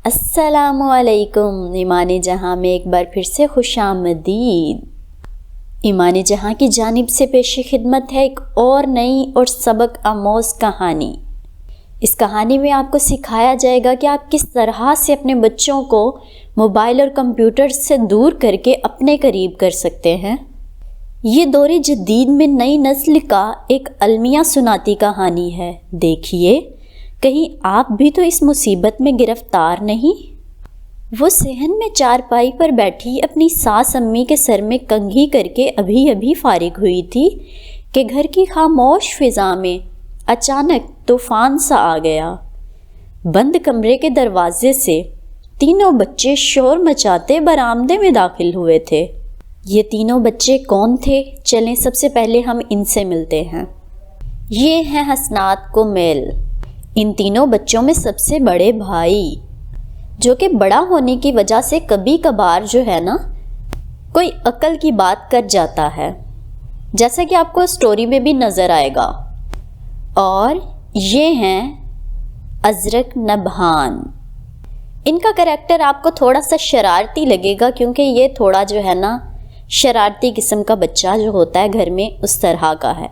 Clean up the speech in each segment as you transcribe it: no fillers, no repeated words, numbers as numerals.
السلام علیکم ایمان جہاں میں ایک بار پھر سے خوش آمدید۔ ایمان جہاں کی جانب سے پیش خدمت ہے ایک اور نئی اور سبق آموز کہانی۔ اس کہانی میں آپ کو سکھایا جائے گا کہ آپ کس طرح سے اپنے بچوں کو موبائل اور کمپیوٹر سے دور کر کے اپنے قریب کر سکتے ہیں۔ یہ دور جدید میں نئی نسل کا ایک المیہ سناتی کہانی ہے۔ دیکھیے کہیں آپ بھی تو اس مصیبت میں گرفتار نہیں۔ وہ صحن میں چارپائی پر بیٹھی اپنی ساس امی کے سر میں کنگھی کر کے ابھی فارغ ہوئی تھی کہ گھر کی خاموش فضا میں اچانک طوفان سا آ گیا۔ بند کمرے کے دروازے سے تینوں بچے شور مچاتے برآمدے میں داخل ہوئے تھے۔ یہ تینوں بچے کون تھے؟ چلیں سب سے پہلے ہم ان سے ملتے ہیں۔ یہ ہیں حسنات کومیل، ان تینوں بچوں میں سب سے بڑے بھائی، جو کہ بڑا ہونے کی وجہ سے کبھی کبھار جو ہے نا کوئی عقل کی بات کر جاتا ہے، جیسا کہ آپ کو سٹوری میں بھی نظر آئے گا۔ اور یہ ہیں ازرق نبہان۔ ان کا کریکٹر آپ کو تھوڑا سا شرارتی لگے گا، کیونکہ یہ تھوڑا جو ہے نا شرارتی قسم کا بچہ جو ہوتا ہے گھر میں اس طرح کا ہے۔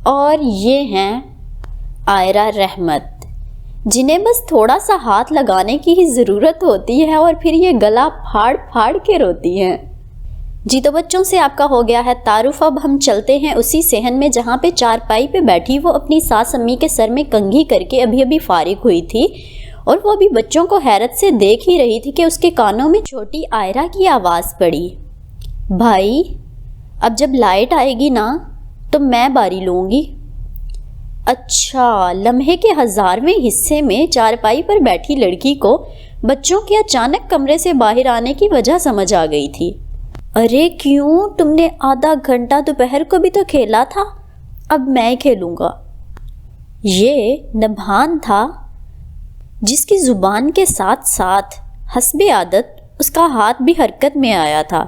اور یہ ہیں عائرہ رحمت، جنہیں بس تھوڑا سا ہاتھ لگانے کی ہی ضرورت ہوتی ہے اور پھر یہ گلا پھاڑ کے روتی ہیں۔ جی تو بچوں سے آپ کا ہو گیا ہے تعارف۔ اب ہم چلتے ہیں اسی صحن میں جہاں پہ چارپائی پہ بیٹھی وہ اپنی ساس امی کے سر میں کنگھی کر کے ابھی فارغ ہوئی تھی، اور وہ ابھی بچوں کو حیرت سے دیکھ ہی رہی تھی کہ اس کے کانوں میں چھوٹی عائرہ کی آواز پڑی، بھائی اب جب لائٹ آئے گی نا تو میں باری لوں گی۔ اچھا، لمحے کے 1000ویں حصے میں چارپائی پر بیٹھی لڑکی کو بچوں کے اچانک کمرے سے باہر آنے کی وجہ سمجھ آ گئی تھی۔ ارے کیوں، تم نے آدھا گھنٹہ دوپہر کو بھی تو کھیلا تھا، اب میں کھیلوں گا۔ یہ نبہان تھا، جس کی زبان کے ساتھ ساتھ حسب عادت اس کا ہاتھ بھی حرکت میں آیا تھا،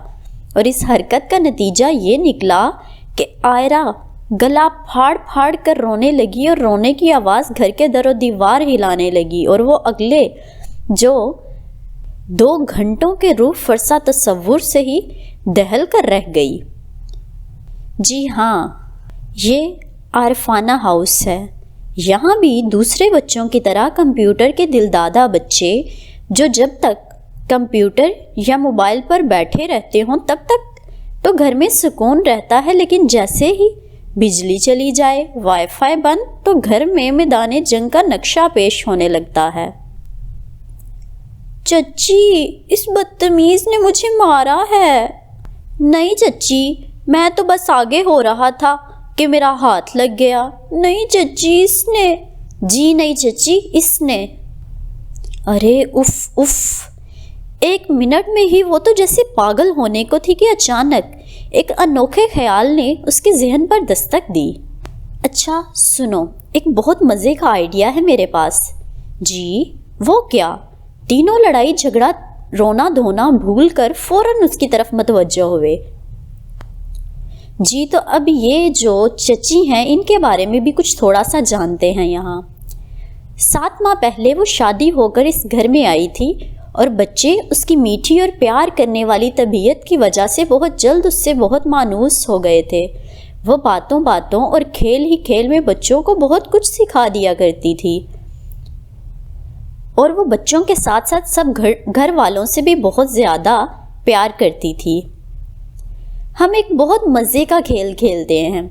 اور اس حرکت کا نتیجہ یہ نکلا کہ عائرہ گلا پھاڑ کر رونے لگی، اور رونے کی آواز گھر کے در و دیوار ہلانے لگی، اور وہ اگلے جو 2 گھنٹوں کے روح فرسا تصور سے ہی دہل کر رہ گئی۔ جی ہاں، یہ عارفانہ ہاؤس ہے۔ یہاں بھی دوسرے بچوں کی طرح کمپیوٹر کے دلدادہ بچے، جو جب تک کمپیوٹر یا موبائل پر بیٹھے رہتے ہوں تب تک تو گھر میں سکون رہتا ہے، لیکن جیسے ہی بجلی چلی جائے، وائی فائی بند، تو گھر میں میدان جنگ کا نقشہ پیش ہونے لگتا ہے۔ چچی، اس بدتمیز نے مجھے مارا ہے۔ نہیں چچی، میں تو بس آگے ہو رہا تھا کہ میرا ہاتھ لگ گیا۔ نہیں چچی، اس نے۔ جی نہیں چچی، اس نے۔ ارے اف، 1 منٹ میں ہی وہ تو جیسے پاگل ہونے کو تھی کہ اچانک ایک انوکھے خیال نے اس کے ذہن پر دستک دی۔ اچھا سنو، ایک بہت مزے کا آئیڈیا ہے میرے پاس۔ جی وہ کیا؟ تینوں لڑائی جھگڑا رونا دھونا بھول کر فوراً اس کی طرف متوجہ ہوئے۔ جی تو اب یہ جو چچی ہیں ان کے بارے میں بھی کچھ تھوڑا سا جانتے ہیں۔ یہاں 7 ماہ پہلے وہ شادی ہو کر اس گھر میں آئی تھی، اور بچے اس کی میٹھی اور پیار کرنے والی طبیعت کی وجہ سے بہت جلد اس سے بہت مانوس ہو گئے تھے۔ وہ باتوں اور کھیل ہی کھیل میں بچوں کو بہت کچھ سکھا دیا کرتی تھی، اور وہ بچوں کے ساتھ ساتھ سب گھر والوں سے بھی بہت زیادہ پیار کرتی تھی۔ ہم ایک بہت مزے کا کھیل کھیلتے ہیں،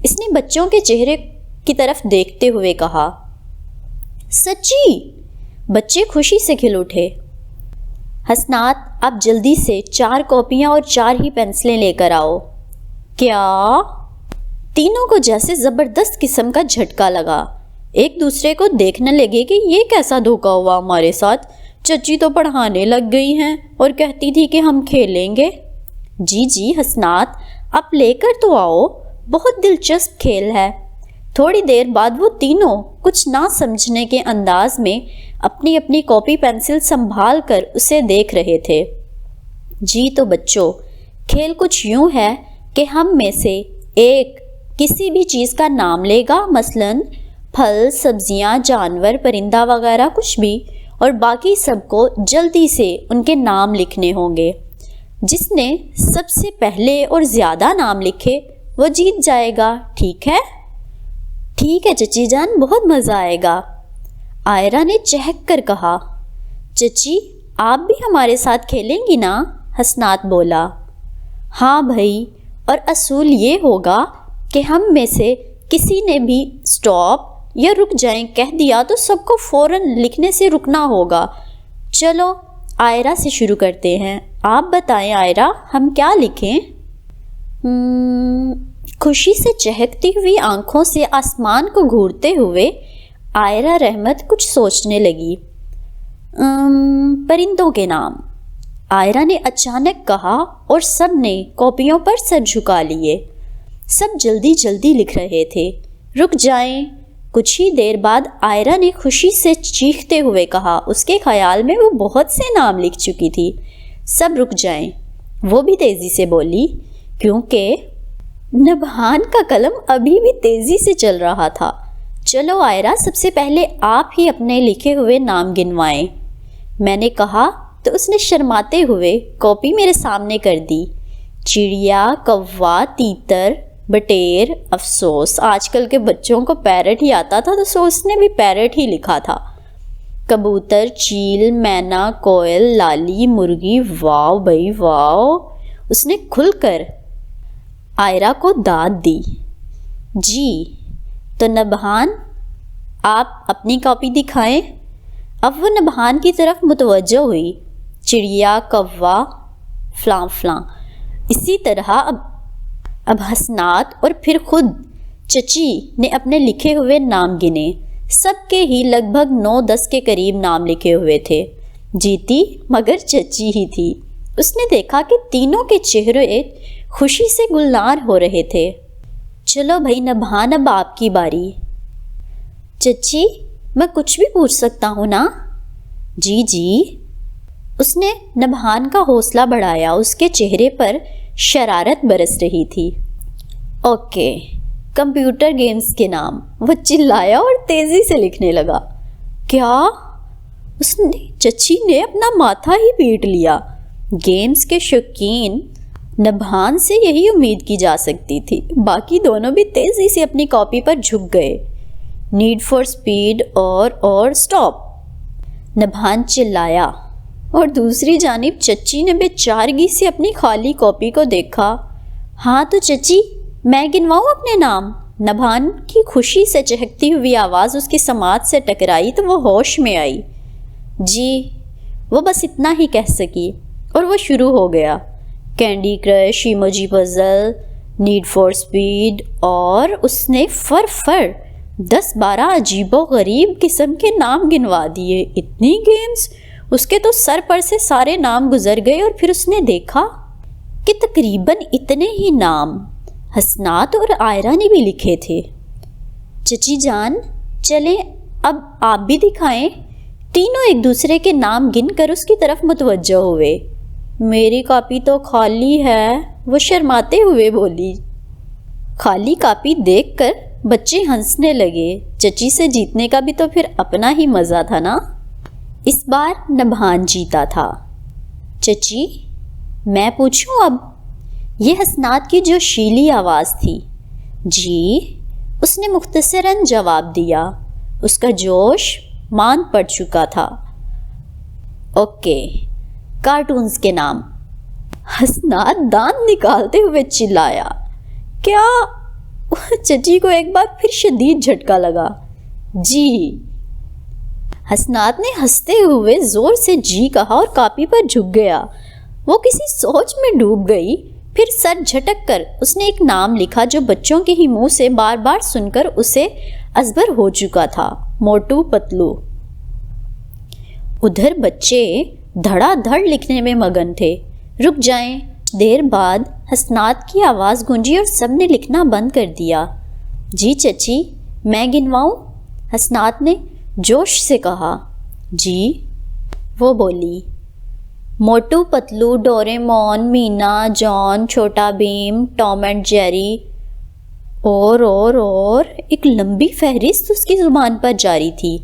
اس نے بچوں کے چہرے کی طرف دیکھتے ہوئے کہا۔ سچی؟ بچے خوشی سے کھل اٹھے۔ حسنات، آپ جلدی سے 4 کاپیاں اور 4 ہی پینسلیں لے کر آؤ۔ کیا؟ تینوں کو جیسے زبردست قسم کا جھٹکا لگا، ایک دوسرے کو دیکھنے لگے کہ یہ کیسا دھوکا ہوا ہمارے ساتھ۔ چچی تو پڑھانے لگ گئی ہیں اور کہتی تھی کہ ہم کھیلیں گے۔ جی حسنات، آپ لے کر تو آؤ، بہت دلچسپ کھیل ہے۔ تھوڑی دیر بعد وہ تینوں کچھ نہ سمجھنے کے انداز میں اپنی اپنی کاپی پینسل سنبھال کر اسے دیکھ رہے تھے۔ جی تو بچوں، کھیل کچھ یوں ہے کہ ہم میں سے ایک کسی بھی چیز کا نام لے گا، مثلاً پھل، سبزیاں، جانور، پرندہ وغیرہ کچھ بھی، اور باقی سب کو جلدی سے ان کے نام لکھنے ہوں گے۔ جس نے سب سے پہلے اور زیادہ نام لکھے وہ جیت جائے گا، ٹھیک ہے؟ ٹھیک ہے چچی جان، بہت مزہ آئے گا، عائرہ نے چہک کر کہا۔ چچی آپ بھی ہمارے ساتھ کھیلیں گی نا؟ حسنات بولا۔ ہاں بھائی، اور اصول یہ ہوگا کہ ہم میں سے کسی نے بھی سٹاپ یا رک جائیں کہہ دیا تو سب کو فوراً لکھنے سے رکنا ہوگا۔ چلو عائرہ سے شروع کرتے ہیں، آپ بتائیں عائرہ ہم کیا لکھیں؟ خوشی سے چہکتی ہوئی آنکھوں سے آسمان کو گھورتے ہوئے عائرہ رحمت کچھ سوچنے لگی۔ پرندوں کے نام، عائرہ نے اچانک کہا اور سب نے کاپیوں پر سر جھکا لیے۔ سب جلدی جلدی لکھ رہے تھے۔ رک جائیں، کچھ ہی دیر بعد عائرہ نے خوشی سے چیختے ہوئے کہا۔ اس کے خیال میں وہ بہت سے نام لکھ چکی تھی۔ سب رک جائیں، وہ بھی تیزی سے بولی، کیونکہ نبہان کا قلم ابھی بھی تیزی سے چل رہا تھا۔ چلو عائرہ، سب سے پہلے آپ ہی اپنے لکھے ہوئے نام گنوائیں، میں نے کہا تو اس نے شرماتے ہوئے کاپی میرے سامنے کر دی۔ چڑیا، کوا، تیتر، بٹیر، افسوس آج کل کے بچوں کو پیرٹ ہی آتا تھا تو اس نے بھی پیرٹ ہی لکھا تھا۔ کبوتر، چیل، مینا، کوئل، لالی، مرغی، واو بھائی واو، اس نے کھل کر عائرہ کو داد دی۔ جی تو نبہان آپ اپنی کاپی دکھائیں۔ اب وہ نبہان کی طرف متوجہ ہوئی۔ چڑیا، کوا، فلاں فلاں، اسی طرح اب حسنات اور پھر خود چچی نے اپنے لکھے ہوئے نام گنے۔ سب کے ہی لگ بھگ 9-10 کے قریب نام لکھے ہوئے تھے۔ جیتی مگر چچی ہی تھی۔ اس نے دیکھا کہ تینوں کے چہرے خوشی سے گلنار ہو رہے تھے۔ چلو بھائی نبہان، اب آپ کی باری۔ چچی میں کچھ بھی پوچھ سکتا ہوں نا؟ جی جی، اس نے نبہان کا حوصلہ بڑھایا۔ اس کے چہرے پر شرارت برس رہی تھی۔ اوکے، کمپیوٹر گیمز کے نام، وہ چلایا اور تیزی سے لکھنے لگا۔ کیا؟ چچی نے اپنا ماتھا ہی پیٹ لیا۔ گیمز کے شوقین نبہان سے یہی امید کی جا سکتی تھی۔ باقی دونوں بھی تیزی سے اپنی کاپی پر جھک گئے۔ نیڈ فار سپیڈ اور سٹاپ، نبہان چلایا، اور دوسری جانب چچی نے بے چارگی سے اپنی خالی کاپی کو دیکھا۔ ہاں تو چچی میں گنواؤں اپنے نام؟ نبہان کی خوشی سے چہکتی ہوئی آواز اس کی سماعت سے ٹکرائی تو وہ ہوش میں آئی۔ جی، وہ بس اتنا ہی کہہ سکی اور وہ شروع ہو گیا۔ Candy crush, emoji puzzle, need for speed, اور اس نے فر 10-12 عجیب و غریب قسم کے نام گنوا دیے۔ اتنی گیمز! اس کے تو سر پر سے سارے نام گزر گئے اور پھر اس نے دیکھا کہ تقریباً اتنے ہی نام حسنات اور عائرہ نے بھی لکھے تھے۔ چچی جان چلیں اب آپ بھی دکھائیں۔ تینوں ایک دوسرے کے نام گن کر اس کی طرف متوجہ ہوئے۔ میری کاپی تو خالی ہے، وہ شرماتے ہوئے بولی۔ خالی کاپی دیکھ کر بچے ہنسنے لگے۔ چچی سے جیتنے کا بھی تو پھر اپنا ہی مزہ تھا نا۔ اس بار نبہان جیتا تھا۔ چچی میں پوچھوں اب؟ یہ حسنات کی جو شیلی آواز تھی۔ جی، اس نے مختصراً جواب دیا۔ اس کا جوش مان پڑ چکا تھا۔ اوکے، کارٹونز کے نام، حسنات دانت نکالتے ہوئے چلایا۔ کیا؟ چچی کو ایک بار پھر شدید جھٹکا لگا۔ جی، حسنات نے ہنستے ہوئے زور سے جی کہا اور کاپی پر جھک گیا۔ وہ کسی سوچ میں ڈوب گئی۔ پھر سر جھٹک کر اس نے ایک نام لکھا جو بچوں کے ہی منہ سے بار بار سن کر اسے ازبر ہو چکا تھا، موٹو پتلو۔ ادھر بچے دھڑا دھڑ لکھنے میں مگن تھے۔ رک جائیں، دیر بعد حسنات کی آواز گونجی اور سب نے لکھنا بند کر دیا۔ جی چچی میں گنواؤں؟ حسنات نے جوش سے کہا۔ جی، وہ بولی۔ موٹو پتلو، ڈوریمون، مینا، جان، چھوٹا بھیم، ٹام اینڈ جیری، اور ایک لمبی فہرست اس کی زبان پر جاری تھی۔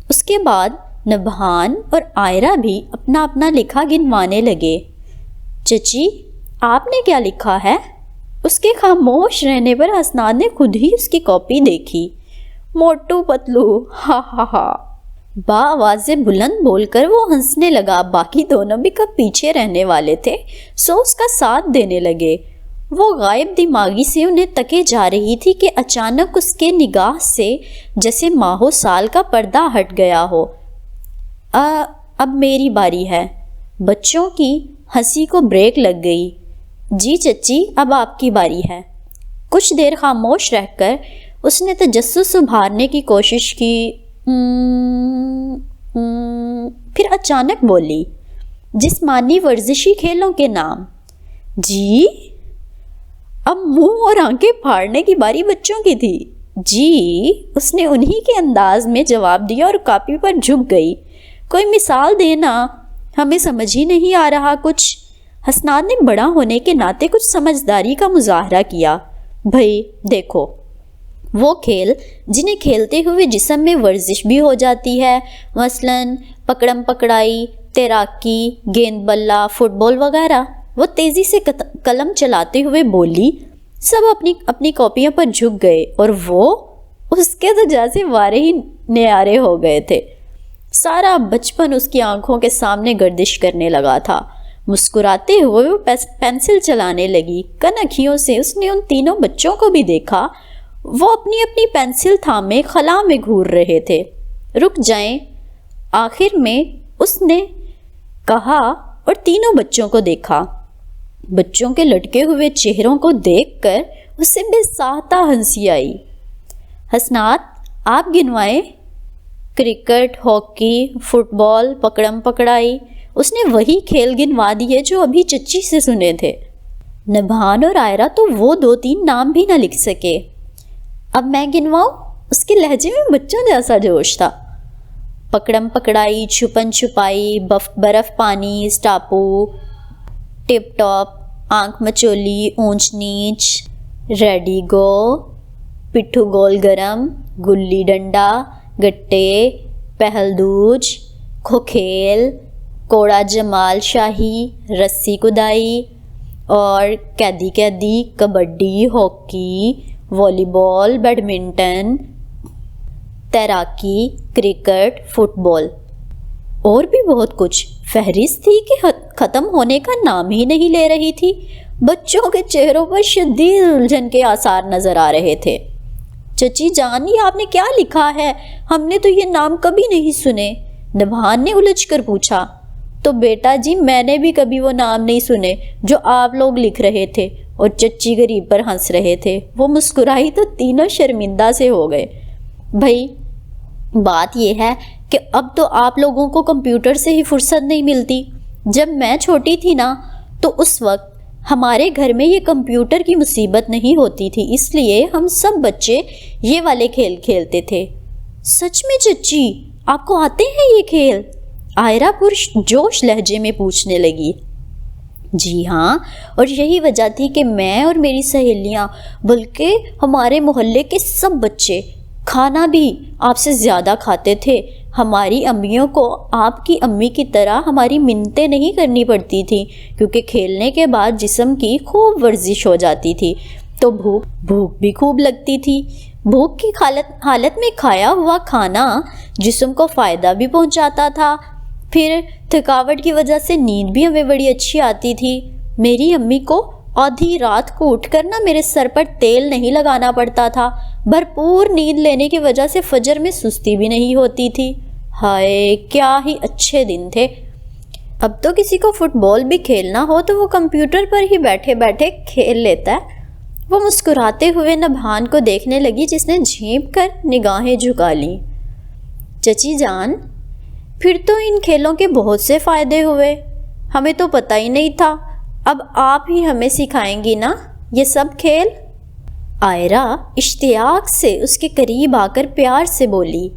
اس کے بعد نبھان اور آئرہ بھی اپنا اپنا لکھا گنوانے لگے۔ چچی آپ نے کیا لکھا ہے؟ اس کے خاموش رہنے پر حسنات نے خود ہی اس کی کاپی دیکھی۔ موٹو پتلو، ہا ہا ہا۔ بآواز بلند بول کر وہ ہنسنے لگا۔ باقی دونوں بھی کب پیچھے رہنے والے تھے سو اس کا ساتھ دینے لگے۔ وہ غائب دماغی سے انہیں تکے جا رہی تھی کہ اچانک اس کے نگاہ سے جیسے ماہو سال کا پردہ ہٹ گیا ہو۔ اب میری باری ہے۔ بچوں کی ہنسی کو بریک لگ گئی۔ جی چچی اب آپ کی باری ہے۔ کچھ دیر خاموش رہ کر اس نے تجسس ابھارنے کی کوشش کی، پھر اچانک بولی، جسمانی ورزشی کھیلوں کے نام۔ جی؟ اب منہ اور آنکھیں پھاڑنے کی باری بچوں کی تھی۔ جی، اس نے انہی کے انداز میں جواب دیا اور کاپی پر جھک گئی۔ کوئی مثال دینا، ہمیں سمجھ ہی نہیں آ رہا کچھ۔ حسنات نے بڑا ہونے کے ناطے کچھ سمجھداری کا مظاہرہ کیا۔ بھائی دیکھو، وہ کھیل جنہیں کھیلتے ہوئے جسم میں ورزش بھی ہو جاتی ہے، مثلاً پکڑم پکڑائی، تیراکی، گیند بلا، فٹ بال وغیرہ۔ وہ تیزی سے قلم چلاتے ہوئے بولی۔ سب اپنی کاپیوں پر جھک گئے اور وہ اس کے تو جیسے وارے ہی نیارے ہو گئے تھے۔ سارا بچپن اس کی آنکھوں کے سامنے گردش کرنے لگا تھا۔ مسکراتے ہوئے وہ پینسل چلانے لگی۔ کنکھیوں سے اس نے ان تینوں بچوں کو بھی دیکھا۔ وہ اپنی اپنی پینسل تھامے خلا میں گھور رہے تھے۔ رک جائیں، آخر میں اس نے کہا اور تینوں بچوں کو دیکھا۔ بچوں کے لٹکے ہوئے چہروں کو دیکھ کر اسے بے ساختہ ہنسی آئی۔ حسنات آپ گنوائیں۔ کرکٹ، ہاکی، فٹ بال، پکڑم پکڑائی۔ اس نے وہی کھیل گنوا دیے جو ابھی چچی سے سنے تھے۔ نبھان اور آئرہ تو وہ 2-3 نام بھی نہ لکھ سکے۔ اب میں گنواؤں؟ اس کے لہجے میں بچوں جیسا جوش تھا۔ پکڑم پکڑائی، چھپن چھپائی، برف پانی، اسٹاپو، ٹپ ٹاپ، آنکھ مچولی، اونچ نیچ، ریڈی گو، پٹھو گول گرم، گلی ڈنڈا، گٹے، پہل دوج، کھو کھیل، کوڑا جمال شاہی، رسی کدائی اور قیدی قیدی، کبڈی، ہاکی، والی بال، بیڈمنٹن، تیراکی، کرکٹ، فٹ بال اور بھی بہت کچھ۔ فہرست تھی کہ ختم ہونے کا نام ہی نہیں لے رہی تھی۔ بچوں کے چہروں پر شدید الجھن کے آثار نظر آ رہے تھے۔ چچی جان، یہ آپ نے کیا لکھا ہے؟ ہم نے تو یہ نام کبھی نہیں سنے۔ نبھان نے الجھ کر پوچھا۔ تو بیٹا جی، میں نے بھی کبھی وہ نام نہیں سنے جو آپ لوگ لکھ رہے تھے۔ اور چچی غریب پر ہنس رہے تھے۔ وہ مسکرائی تو تینوں شرمندہ سے ہو گئے۔ بھائی بات یہ ہے کہ اب تو آپ لوگوں کو کمپیوٹر سے ہی فرصت نہیں ملتی۔ جب میں چھوٹی تھی نا تو اس وقت ہمارے گھر میں یہ کمپیوٹر کی مصیبت نہیں ہوتی تھی، اس لیے ہم سب بچے یہ والے کھیل کھیلتے تھے۔ سچ میں چچی آپ کو آتے ہیں یہ کھیل؟ آئرہ پرجوش لہجے میں پوچھنے لگی۔ جی ہاں، اور یہی وجہ تھی کہ میں اور میری سہیلیاں بلکہ ہمارے محلے کے سب بچے کھانا بھی آپ سے زیادہ کھاتے تھے۔ ہماری امیوں کو آپ کی امی کی طرح ہماری منتیں نہیں کرنی پڑتی تھیں، کیونکہ کھیلنے کے بعد جسم کی خوب ورزش ہو جاتی تھی تو بھوک بھی خوب لگتی تھی۔ بھوک کی حالت میں کھایا ہوا کھانا جسم کو فائدہ بھی پہنچاتا تھا، پھر تھکاوٹ کی وجہ سے نیند بھی ہمیں بڑی اچھی آتی تھی۔ میری امی کو آدھی رات کو اٹھ کر میرے سر پر تیل نہیں لگانا پڑتا تھا۔ بھرپور نیند لینے کی وجہ سے فجر میں سستی بھی نہیں ہوتی تھی۔ ہائے کیا ہی اچھے دن تھے۔ اب تو کسی کو فٹ بال بھی کھیلنا ہو تو وہ کمپیوٹر پر ہی بیٹھے بیٹھے کھیل لیتا ہے۔ وہ مسکراتے ہوئے نبھان کو دیکھنے لگی جس نے جھینپ کر نگاہیں جھکا لیں۔ چچی جان، پھر تو ان کھیلوں کے بہت سے فائدے ہوئے، ہمیں تو پتہ ہی نہیں تھا۔ اب آپ ہی ہمیں سکھائیں گی نا یہ سب کھیل؟ آئرہ اشتیاق سے اس کے قریب آ کر پیار سے بولی۔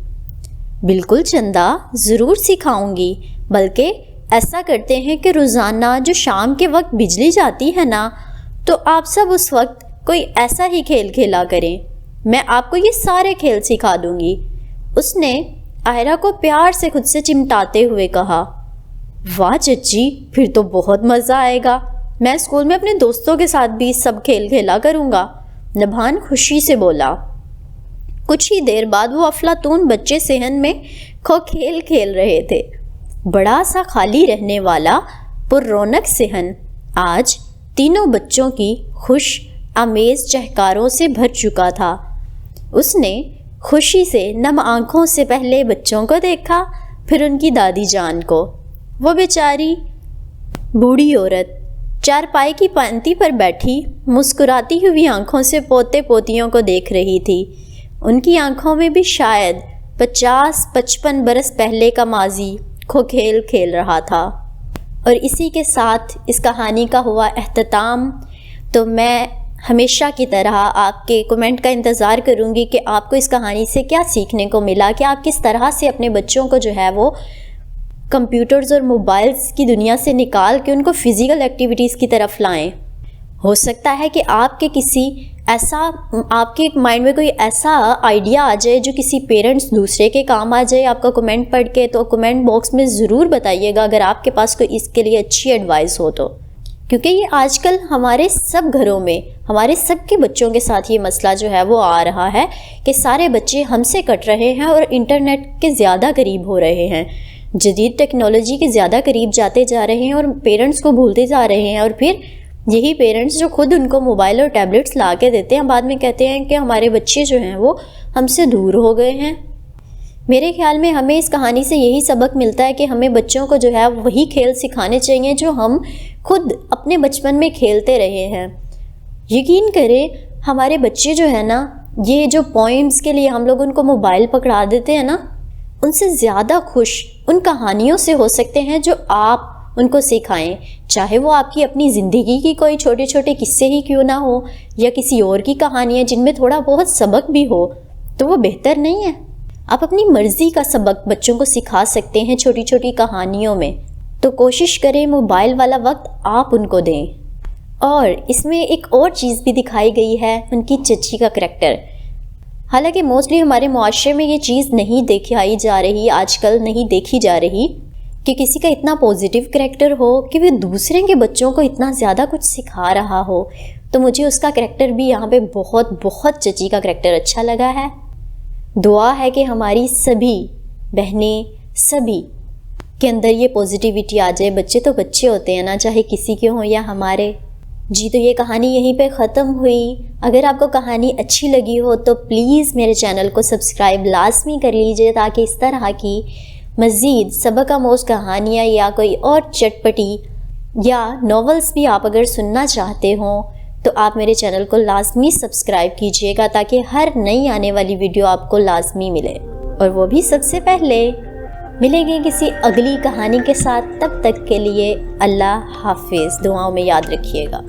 بالکل چندہ، ضرور سکھاؤں گی۔ بلکہ ایسا کرتے ہیں کہ روزانہ جو شام کے وقت بجلی جاتی ہے نا تو آپ سب اس وقت کوئی ایسا ہی کھیل کھیلا کریں۔ میں آپ کو یہ سارے کھیل سکھا دوں گی۔ اس نے آئرہ کو پیار سے خود سے چمٹاتے ہوئے کہا، واہ چچی، پھر تو بہت مزہ آئے گا، میں اسکول میں اپنے دوستوں کے ساتھ بھی سب کھیل کھیلا کروں گا، نبھان خوشی سے بولا۔ کچھ ہی دیر بعد وہ افلاطون بچے صحن میں کھو کھیل کھیل رہے تھے۔ بڑا سا خالی رہنے والا پر رونق صحن آج تینوں بچوں کی خوش آمیز چہکاروں سے بھر چکا تھا۔ اس نے خوشی سے نم آنکھوں سے پہلے بچوں کو دیکھا، پھر ان کی دادی جان کو۔ وہ بیچاری بوڑھی عورت چارپائی کی پانتی پر بیٹھی مسکراتی ہوئی آنکھوں سے پوتے پوتیوں کو دیکھ رہی تھی۔ ان کی آنکھوں میں بھی شاید 50-55 برس پہلے کا ماضی کھو کھیل کھیل رہا تھا۔ اور اسی کے ساتھ اس کہانی کا ہوا اختتام۔ تو میں ہمیشہ کی طرح آپ کے کمنٹ کا انتظار کروں گی کہ آپ کو اس کہانی سے کیا سیکھنے کو ملا، کہ آپ کس طرح سے اپنے بچوں کو جو ہے وہ کمپیوٹرز اور موبائلز کی دنیا سے نکال کے ان کو فزیکل ایکٹیویٹیز کی طرف لائیں۔ ہو سکتا ہے کہ آپ کے مائنڈ میں کوئی ایسا آئیڈیا آ جائے جو کسی پیرنٹس دوسرے کے کام آ جائے آپ کا کمنٹ پڑھ کے، تو کمنٹ باکس میں ضرور بتائیے گا اگر آپ کے پاس کوئی اس کے لیے اچھی ایڈوائس ہو تو، کیونکہ یہ آج کل ہمارے سب گھروں میں ہمارے سب کے بچوں کے ساتھ یہ مسئلہ جو ہے وہ آ رہا ہے کہ سارے بچے ہم سے کٹ رہے ہیں اور انٹرنیٹ کے زیادہ قریب ہو رہے ہیں، جدید ٹیکنالوجی کے زیادہ قریب جاتے جا رہے ہیں اور پیرنٹس کو بھولتے جا رہے ہیں، اور پھر یہی پیرنٹس جو خود ان کو موبائل اور ٹیبلٹس لا کے دیتے ہیں بعد میں کہتے ہیں کہ ہمارے بچے جو ہیں وہ ہم سے دور ہو گئے ہیں۔ میرے خیال میں ہمیں اس کہانی سے یہی سبق ملتا ہے کہ ہمیں بچوں کو جو ہے وہی کھیل سکھانے چاہیے جو ہم خود اپنے بچپن میں کھیلتے رہے ہیں۔ یقین کریں ہمارے بچے جو ہے نا، یہ جو پوئمز کے لیے ہم لوگ ان کو موبائل پکڑا دیتے ہیں نا، ان سے زیادہ خوش ان کہانیوں سے ہو سکتے ہیں جو آپ ان کو سکھائیں، چاہے وہ آپ کی اپنی زندگی کی کوئی چھوٹے چھوٹے قصے ہی کیوں نہ ہو، یا کسی اور کی کہانیاں جن میں تھوڑا بہت سبق بھی ہو، تو وہ بہتر نہیں ہے؟ آپ اپنی مرضی کا سبق بچوں کو سکھا سکتے ہیں چھوٹی چھوٹی کہانیوں میں، تو کوشش کریں موبائل والا وقت آپ ان کو دیں۔ اور اس میں ایک اور چیز بھی دکھائی گئی ہے، ان کی چچی کا کریکٹر۔ حالانکہ موسٹلی ہمارے معاشرے میں یہ چیز نہیں دکھائی جا رہی، آج کل نہیں دیکھی جا رہی کہ کسی کا اتنا پازیٹیو کریکٹر ہو کہ وہ دوسرے کے بچوں کو اتنا زیادہ کچھ سکھا رہا ہو۔ تو مجھے اس کا کریکٹر بھی یہاں پہ بہت بہت چچی کا کریکٹر اچھا لگا ہے۔ دعا ہے کہ ہماری سبھی بہنیں سبھی کے اندر یہ پازیٹیوٹی آ جائے۔ بچے تو بچے ہوتے ہیں نا، چاہے کسی کے ہوں یا ہمارے۔ جی تو یہ کہانی یہیں پہ ختم ہوئی۔ اگر آپ کو کہانی اچھی لگی ہو تو پلیز میرے چینل کو سبسکرائب لازمی کر لیجئے، تاکہ اس طرح کی مزید سبق آموز کہانیاں یا کوئی اور چٹپٹی یا ناولز بھی آپ اگر سننا چاہتے ہوں تو آپ میرے چینل کو لازمی سبسکرائب کیجئے گا، تاکہ ہر نئی آنے والی ویڈیو آپ کو لازمی ملے، اور وہ بھی سب سے پہلے۔ ملیں گے کسی اگلی کہانی کے ساتھ، تب تک کے لیے اللہ حافظ، دعاؤں میں یاد رکھیے گا۔